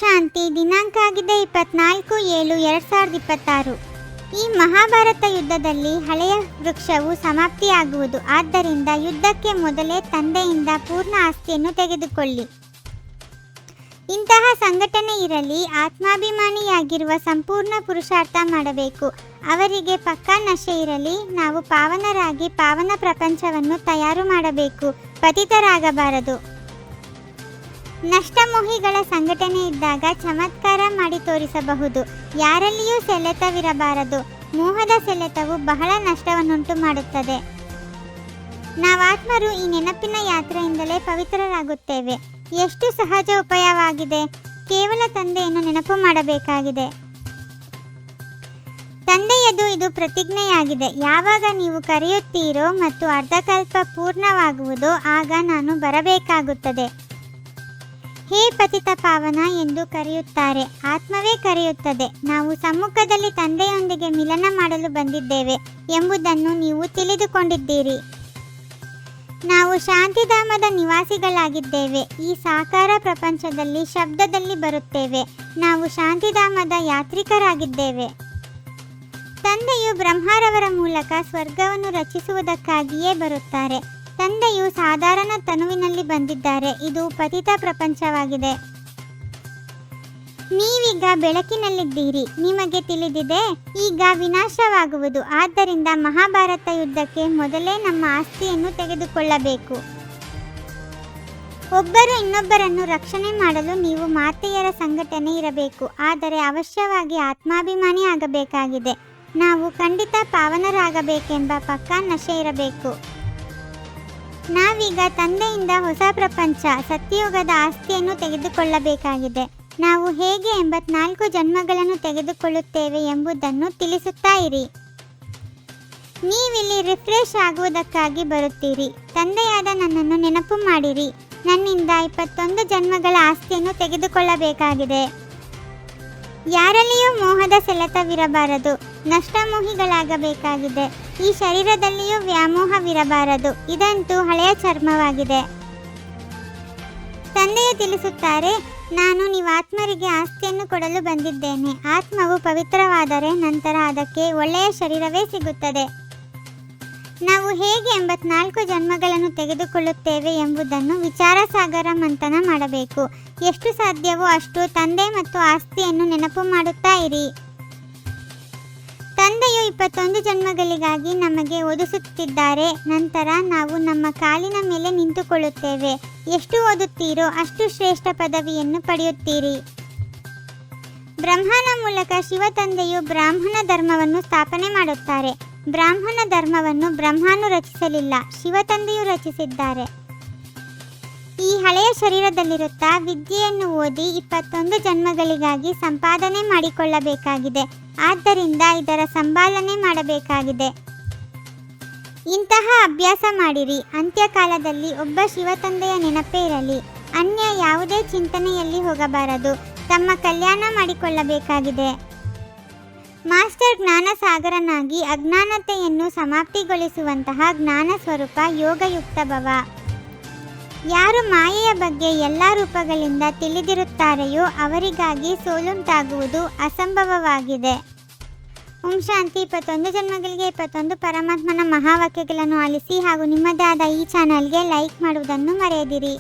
ಶಾಂತಿ. ದಿನಾಂಕ ಆಗಿದೆ 24/7/2026. ಈ ಮಹಾಭಾರತ ಯುದ್ಧದಲ್ಲಿ ಹಳೆಯ ವೃಕ್ಷವು ಸಮಾಪ್ತಿಯಾಗುವುದು. ಆದ್ದರಿಂದ ಯುದ್ಧಕ್ಕೆ ಮೊದಲೇ ತಂದೆಯಿಂದ ಪೂರ್ಣ ಆಸ್ತಿಯನ್ನು ತೆಗೆದುಕೊಳ್ಳಿ. ಇಂತಹ ಸಂಘಟನೆ ಇರಲಿ. ಆತ್ಮಾಭಿಮಾನಿಯಾಗಿರುವ ಸಂಪೂರ್ಣ ಪುರುಷಾರ್ಥ ಮಾಡಬೇಕು. ಅವರಿಗೆ ಪಕ್ಕಾ ನಶೆ ಇರಲಿ. ನಾವು ಪಾವನರಾಗಿ ಪಾವನ ಪ್ರಪಂಚವನ್ನು ತಯಾರು ಮಾಡಬೇಕು. ಪತಿತರಾಗಬಾರದು. ನಷ್ಟಮೋಹಿಗಳ ಸಂಘಟನೆ ಇದ್ದಾಗ ಚಮತ್ಕಾರ ಮಾಡಿ ತೋರಿಸಬಹುದು. ಯಾರಲ್ಲಿಯೂ ಸೆಳೆತವಿರಬಾರದು. ಮೋಹದ ಸೆಳೆತವು ಬಹಳ ನಷ್ಟವನ್ನುಂಟು ಮಾಡುತ್ತದೆ. ನಾವಾತ್ಮರು ಈ ನೆನಪಿನ ಯಾತ್ರೆಯಿಂದಲೇ ಪವಿತ್ರರಾಗುತ್ತೇವೆ. ಎಷ್ಟು ಸಹಜ ಉಪಾಯವಾಗಿದೆ. ಕೇವಲ ತಂದೆಯನ್ನು ನೆನಪು ಮಾಡಬೇಕಾಗಿದೆ. ತಂದೆಯದು ಇದು ಪ್ರತಿಜ್ಞೆಯಾಗಿದೆ. ಯಾವಾಗ ನೀವು ಕರೆಯುತ್ತೀರೋ ಮತ್ತು ಅರ್ಧಕಲ್ಪ ಪೂರ್ಣವಾಗುವುದೋ ಆಗ ನಾನು ಬರಬೇಕಾಗುತ್ತದೆ. ಹೇ ಪತಿತ ಪಾವನ ಎಂದು ಕರೆಯುತ್ತಾರೆ. ಆತ್ಮವೇ ಕರೆಯುತ್ತದೆ. ನಾವು ಸಮ್ಮುಖದಲ್ಲಿ ತಂದೆಯೊಂದಿಗೆ ಮಿಲನ ಮಾಡಲು ಬಂದಿದ್ದೇವೆ ಎಂಬುದನ್ನು ನೀವು ತಿಳಿದುಕೊಂಡಿದ್ದೀರಿ. ನಾವು ಶಾಂತಿಧಾಮದ ನಿವಾಸಿಗಳಾಗಿದ್ದೇವೆ. ಈ ಸಾಕಾರ ಪ್ರಪಂಚದಲ್ಲಿ ಶಬ್ದದಲ್ಲಿ ಬರುತ್ತೇವೆ. ನಾವು ಶಾಂತಿಧಾಮದ ಯಾತ್ರಿಕರಾಗಿದ್ದೇವೆ. ತಂದೆಯು ಬ್ರಹ್ಮರವರ ಮೂಲಕ ಸ್ವರ್ಗವನ್ನು ರಚಿಸುವುದಕ್ಕಾಗಿಯೇ ಬರುತ್ತಾರೆ. ತಂದೆಯು ಸಾಧಾರಣ ತನುವಿನಲ್ಲಿ ಬಂದಿದ್ದಾರೆ. ಇದು ಪತಿತ ಪ್ರಪಂಚವಾಗಿದೆ. ನೀವೀಗ ಬೆಳಕಿನಲ್ಲಿದ್ದೀರಿ. ನಿಮಗೆ ತಿಳಿದಿದೆ ಈಗ ವಿನಾಶವಾಗುವುದು. ಆದ್ದರಿಂದ ಮಹಾಭಾರತ ಯುದ್ಧಕ್ಕೆ ಮೊದಲೇ ನಮ್ಮ ಆಸ್ತಿಯನ್ನು ತೆಗೆದುಕೊಳ್ಳಬೇಕು. ಒಬ್ಬರು ಇನ್ನೊಬ್ಬರನ್ನು ರಕ್ಷಣೆ ಮಾಡಲು ನೀವು ಮಾತೆಯರ ಸಂಘಟನೆ ಇರಬೇಕು. ಆದರೆ ಅವಶ್ಯವಾಗಿ ಆತ್ಮಾಭಿಮಾನಿ ಆಗಬೇಕಾಗಿದೆ. ನಾವು ಖಂಡಿತ ಪಾವನರಾಗಬೇಕೆಂಬ ಪಕ್ಕಾ ನಶೆ ಇರಬೇಕು. ನಾವೀಗ ತಂದೆಯಿಂದ ಹೊಸ ಪ್ರಪಂಚ ಸತ್ಯಯುಗದ ಆಸ್ತಿಯನ್ನು ತೆಗೆದುಕೊಳ್ಳಬೇಕಾಗಿದೆ. ನಾವು ಹೇಗೆ 84 ಜನ್ಮಗಳನ್ನು ತೆಗೆದುಕೊಳ್ಳುತ್ತೇವೆ ಎಂಬುದನ್ನು ತಿಳಿಸುತ್ತಾ ಇರಿ. ನೀವಿಲ್ಲಿ ರಿಫ್ರೆಶ್ ಆಗುವುದಕ್ಕಾಗಿ ಬರುತ್ತೀರಿ. ತಂದೆಯಾದ ನನ್ನನ್ನು ನೆನಪು ಮಾಡಿರಿ. ನನ್ನಿಂದ 21 ಜನ್ಮಗಳ ಆಸ್ತಿಯನ್ನು ತೆಗೆದುಕೊಳ್ಳಬೇಕಾಗಿದೆ. ಯಾರಲ್ಲಿಯೂ ಮೋಹದ ಸೆಳೆತವಿರಬಾರದು. ನಷ್ಟಮೋಹಿಗಳಾಗಬೇಕಾಗಿದೆ. ಈ ಶರೀರದಲ್ಲಿಯೂ ವ್ಯಾಮೋಹವಿರಬಾರದು. ಇದಂತೂ ಹಳೆಯ ಚರ್ಮವಾಗಿದೆ. ತಂದೆಯು ತಿಳಿಸುತ್ತಾರೆ, ನಾನು ನೀವಾತ್ಮರಿಗೆ ಆಸ್ತಿಯನ್ನು ಕೊಡಲು ಬಂದಿದ್ದೇನೆ. ಆತ್ಮವು ಪವಿತ್ರವಾದರೆ ನಂತರ ಅದಕ್ಕೆ ಒಳ್ಳೆಯ ಶರೀರವೇ ಸಿಗುತ್ತದೆ. ನಾವು ಹೇಗೆ 84 ಜನ್ಮಗಳನ್ನು ತೆಗೆದುಕೊಳ್ಳುತ್ತೇವೆ ಎಂಬುದನ್ನು ವಿಚಾರಸಾಗರ ಮಂಥನ ಮಾಡಬೇಕು. ಎಷ್ಟು ಸಾಧ್ಯವೋ ಅಷ್ಟು ತಂದೆ ಮತ್ತು ಆಸ್ತಿಯನ್ನು ನೆನಪು ಮಾಡುತ್ತಾ ಇರಿ. ತಂದೆಯು 21 ಜನ್ಮಗಳಿಗಾಗಿ ನಮಗೆ ಓದಿಸುತ್ತಿದ್ದಾರೆ. ನಂತರ ನಾವು ನಮ್ಮ ಕಾಲಿನ ಮೇಲೆ ನಿಂತುಕೊಳ್ಳುತ್ತೇವೆ. ಎಷ್ಟು ಓದುತ್ತೀರೋ ಅಷ್ಟು ಶ್ರೇಷ್ಠ ಪದವಿಯನ್ನು ಪಡೆಯುತ್ತೀರಿ. ಬ್ರಹ್ಮನ ಮೂಲಕ ಶಿವ ತಂದೆಯು ಬ್ರಾಹ್ಮಣ ಧರ್ಮವನ್ನು ಸ್ಥಾಪನೆ ಮಾಡುತ್ತಾರೆ. ಬ್ರಾಹ್ಮಣ ಧರ್ಮವನ್ನು ಬ್ರಹ್ಮನು ರಚಿಸಲಿಲ್ಲ, ಶಿವ ತಂದೆಯು ರಚಿಸಿದ್ದಾರೆ. ಈ ಹಳೆಯ ಶರೀರದಲ್ಲಿರುತ್ತಾ ವಿದ್ಯೆಯನ್ನು ಓದಿ 21 ಜನ್ಮಗಳಿಗಾಗಿ ಸಂಪಾದನೆ ಮಾಡಿಕೊಳ್ಳಬೇಕಾಗಿದೆ. ಆದ್ದರಿಂದ ಇದರ ಸಂಪಾದನೆ ಮಾಡಬೇಕಾಗಿದೆ. ಇಂತಹ ಅಭ್ಯಾಸ ಮಾಡಿರಿ. ಅಂತ್ಯಕಾಲದಲ್ಲಿ ಒಬ್ಬ ಶಿವತಂದೆಯ ನೆನಪೇ ಇರಲಿ. ಅನ್ಯ ಯಾವುದೇ ಚಿಂತನೆಯಲ್ಲಿ ಹೋಗಬಾರದು. ತಮ್ಮ ಕಲ್ಯಾಣ ಮಾಡಿಕೊಳ್ಳಬೇಕಾಗಿದೆ. ಮಾಸ್ಟರ್ ಜ್ಞಾನ ಸಾಗರನಾಗಿ ಅಜ್ಞಾನತೆಯನ್ನು ಸಮಾಪ್ತಿಗೊಳಿಸುವಂತಹ ಜ್ಞಾನ ಸ್ವರೂಪ ಯೋಗಯುಕ್ತ ಭವ. ಯಾರು ಮಾಯೆಯ ಬಗ್ಗೆ ಎಲ್ಲ ರೂಪಗಳಿಂದ ತಿಳಿದಿರುತ್ತಾರೆಯೋ ಅವರಿಗಾಗಿ ಸೋಲುಂಟಾಗುವುದು ಅಸಂಭವವಾಗಿದೆ. ಓಂ ಶಾಂತಿ. 21 ಜನ್ಮಗಳಿಗೆ 21 ಪರಮಾತ್ಮನ ಮಹಾವಾಕ್ಯಗಳನ್ನು ಆಲಿಸಿ ಹಾಗೂ ನಿಮ್ಮದೇ ಆದ ಈ ಚಾನಲ್ಗೆ ಲೈಕ್ ಮಾಡುವುದನ್ನು ಮರೆಯದಿರಿ.